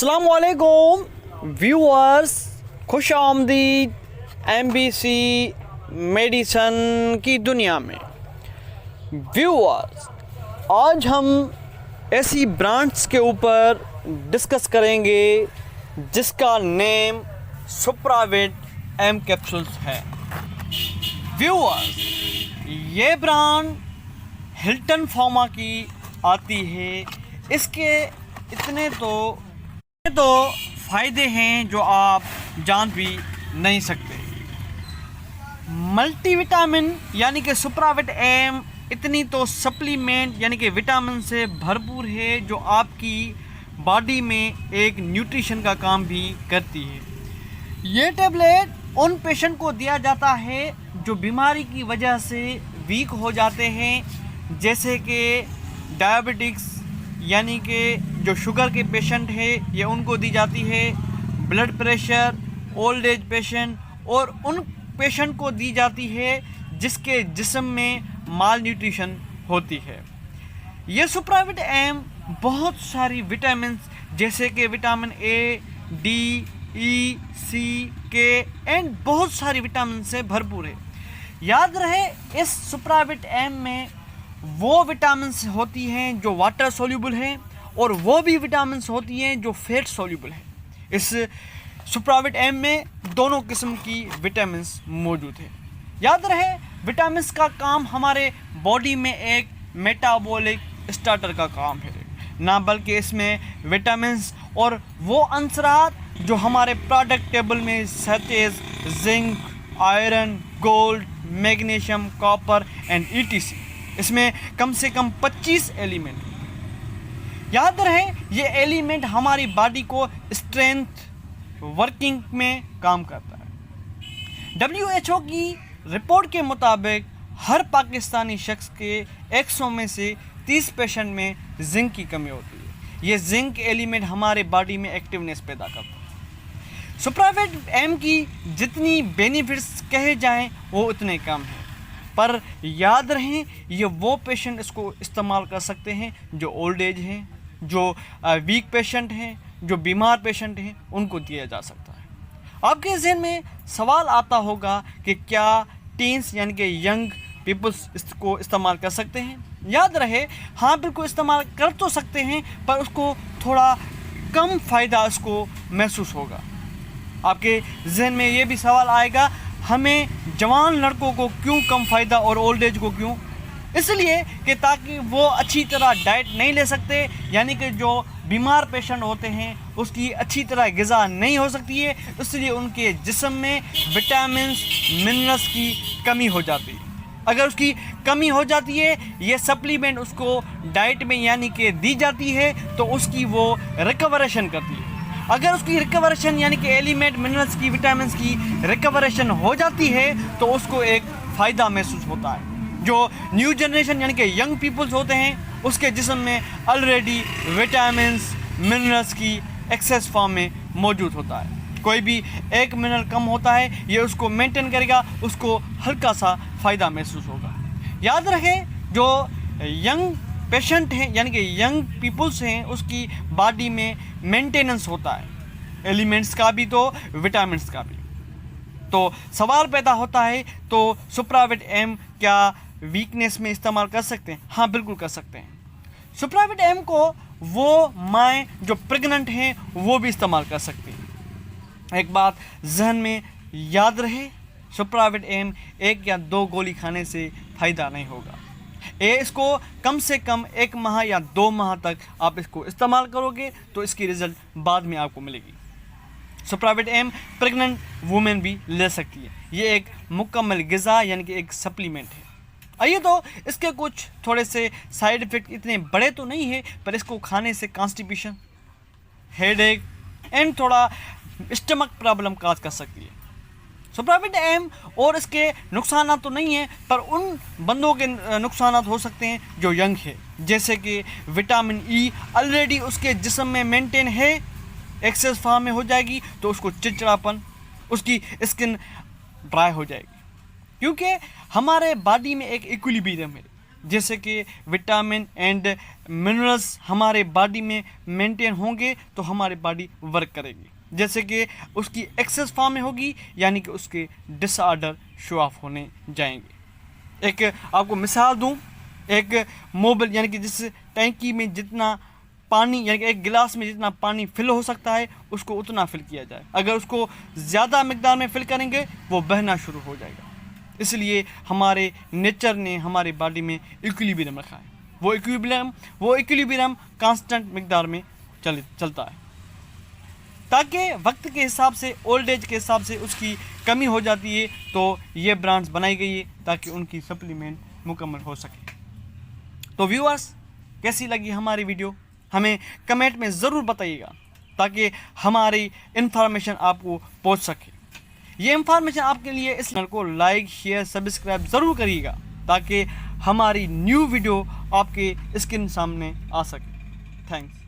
अस्सलामुअलैकुम व्यूअर्स, खुश आमदीद MBC मेडिसन की दुनिया में। व्यूअर्स, आज हम ऐसी ब्रांड्स के ऊपर डिस्कस करेंगे जिसका नेम सुप्रावेट एम कैप्सूल्स है। व्यूअर्स, ये ब्रांड हिल्टन फार्मा की आती है। इसके इतने तो फ़ायदे हैं जो आप जान भी नहीं सकते। मल्टीविटामिन यानी कि सुप्रावेट एम इतनी तो सप्लीमेंट यानी कि विटामिन से भरपूर है जो आपकी बॉडी में एक न्यूट्रिशन का काम भी करती है। ये टैबलेट उन पेशेंट को दिया जाता है जो बीमारी की वजह से वीक हो जाते हैं, जैसे कि डायबिटिक्स यानी कि जो शुगर के पेशेंट है ये उनको दी जाती है, blood pressure, old age patient और उन पेशेंट को दी जाती है जिसके जिस्म में माल न्यूट्रिशन होती है। ये सुप्रावेट एम बहुत सारी विटामिन जैसे कि विटामिन ए, डी, ई, सी, के एंड बहुत सारी विटामिन से भरपूर है। याद रहे, इस सुप्रावेट एम में वो विटामिन्स होती हैं जो वाटर सोल्यूबल हैं और वो भी विटामिन्स होती हैं जो फैट सोल्यूबल हैं। इस सुप्रावेट एम में दोनों किस्म की विटामिन्स मौजूद है। याद रहे, विटामिन्स का काम हमारे बॉडी में एक मेटाबॉलिक स्टार्टर का काम है ना, बल्कि इसमें विटामिन्स और वो अंसरात जो हमारे प्रोडक्ट टेबल में such as zinc, iron, gold, magnesium, copper and ETC, इसमें कम से कम 25 एलिमेंट। याद रहे, ये एलिमेंट हमारी बॉडी को स्ट्रेंथ वर्किंग में काम करता है। WHO की रिपोर्ट के मुताबिक हर पाकिस्तानी शख्स के 100 में से 30 पेशेंट में जिंक की कमी होती है। ये जिंक एलिमेंट हमारे बॉडी में एक्टिवनेस पैदा करता है। सुप्रावेट एम की जितनी बेनिफिट्स कहे जाएं वो उतने कम हैं, पर याद रहें ये वो पेशेंट इसको इस्तेमाल कर सकते हैं जो ओल्ड एज हैं, जो वीक पेशेंट हैं, जो बीमार पेशेंट हैं, उनको दिया जा सकता है। आपके जहन में सवाल आता होगा कि क्या टीन्स यानी कि यंग पीपल्स इसको इस्तेमाल कर सकते हैं? याद रहे, हाँ बिल्कुल इस्तेमाल कर तो सकते हैं, पर उसको थोड़ा कम फ़ायदा उसको महसूस होगा। आपके जहन में ये भी सवाल आएगा, हमें जवान लड़कों को क्यों कम फ़ायदा और ओल्ड एज को क्यों? इसलिए कि ताकि वो अच्छी तरह डाइट नहीं ले सकते, यानी कि जो बीमार पेशेंट होते हैं उसकी अच्छी तरह ग़िज़ा नहीं हो सकती है, इसलिए उनके जिस्म में विटामिन्स, मिनरल्स की कमी हो जाती है। अगर उसकी कमी हो जाती है, ये सप्लीमेंट उसको डाइट में यानी कि दी जाती है तो उसकी वो रिकवरेशन करती है। अगर उसकी रिकवरेशन यानी कि एलिमेंट, मिनरल्स की, विटामिन्स की रिकवरेशन हो जाती है तो उसको एक फ़ायदा महसूस होता है। जो न्यू जनरेशन यानी कि यंग पीपल्स होते हैं उसके जिस्म में ऑलरेडी विटामिन्स, मिनरल्स की एक्सेस फॉर्म में मौजूद होता है। कोई भी एक मिनरल कम होता है, ये उसको मेंटेन करेगा, उसको हल्का सा फ़ायदा महसूस होगा। याद रखें, जो यंग पेशेंट हैं यानी कि यंग पीपल्स हैं उसकी बॉडी में मेंटेनेंस होता है, एलिमेंट्स का भी तो विटामिन्स का भी। तो सवाल पैदा होता है, तो सुप्रावेट एम क्या वीकनेस में इस्तेमाल कर सकते हैं? हाँ बिल्कुल कर सकते हैं। सुप्रावेट एम को वो माएँ जो प्रेग्नेंट हैं वो भी इस्तेमाल कर सकती हैं। एक बात जहन में याद रहे, सुप्रावेट एम 1 या 2 गोली खाने से फ़ायदा नहीं होगा। इसको कम से कम 1 माह या 2 माह तक आप इसको इस्तेमाल करोगे तो इसकी रिज़ल्ट बाद में आपको मिलेगी। सुप्रावेट एम प्रेग्नेंट वुमेन भी ले सकती है। ये एक मुकम्मल ग़िज़ा यानी कि एक सप्लीमेंट है। आइए, तो इसके कुछ थोड़े से साइड इफ़ेक्ट इतने बड़े तो नहीं है, पर इसको खाने से कॉन्स्टिपेशन, हेडेक एंड थोड़ा स्टमक प्रॉब्लम काज कर सकती है। सुप्रावेट एम और इसके नुकसान तो नहीं है, पर उन बंदों के नुकसान हो सकते हैं जो यंग है, जैसे कि विटामिन E ऑलरेडी उसके जिस्म में मेंटेन है, एक्सेस फॉर्म में हो जाएगी तो उसको चिड़चिड़ापन, उसकी स्किन ड्राई हो जाएगी, क्योंकि हमारे बॉडी में एक इक्विलिब्रियम है। जैसे कि विटामिन एंड मिनरल्स हमारे बॉडी में मेंटेन होंगे तो हमारी बॉडी वर्क करेगी। जैसे कि उसकी एक्सेस फॉर्म में होगी यानी कि उसके डिसऑर्डर शो ऑफ होने जाएंगे। एक आपको मिसाल दूं, एक मोबाइल यानी कि जिस टैंकी में जितना पानी यानी कि एक गिलास में जितना पानी फिल हो सकता है उसको उतना फिल किया जाए। अगर उसको ज़्यादा मिकदार में फिल करेंगे वो बहना शुरू हो जाएगा। इसलिए हमारे नेचर ने हमारे बॉडी में इक्विलिब्रियम रखा है। वो इक्विलिब्रियम कांस्टेंट मिकदार में चलता है, ताकि वक्त के हिसाब से, ओल्ड एज के हिसाब से उसकी कमी हो जाती है तो ये ब्रांड्स बनाई गई है ताकि उनकी सप्लीमेंट मुकम्मल हो सके। तो व्यूअर्स, कैसी लगी हमारी वीडियो हमें कमेंट में ज़रूर बताइएगा ताकि हमारी इन्फॉर्मेशन आपको पहुंच सके। ये इन्फॉर्मेशन आपके लिए इस चैनल को लाइक, शेयर, सब्सक्राइब ज़रूर करिएगा ताकि हमारी न्यू वीडियो आपके स्क्रीन सामने आ सके। थैंक्स।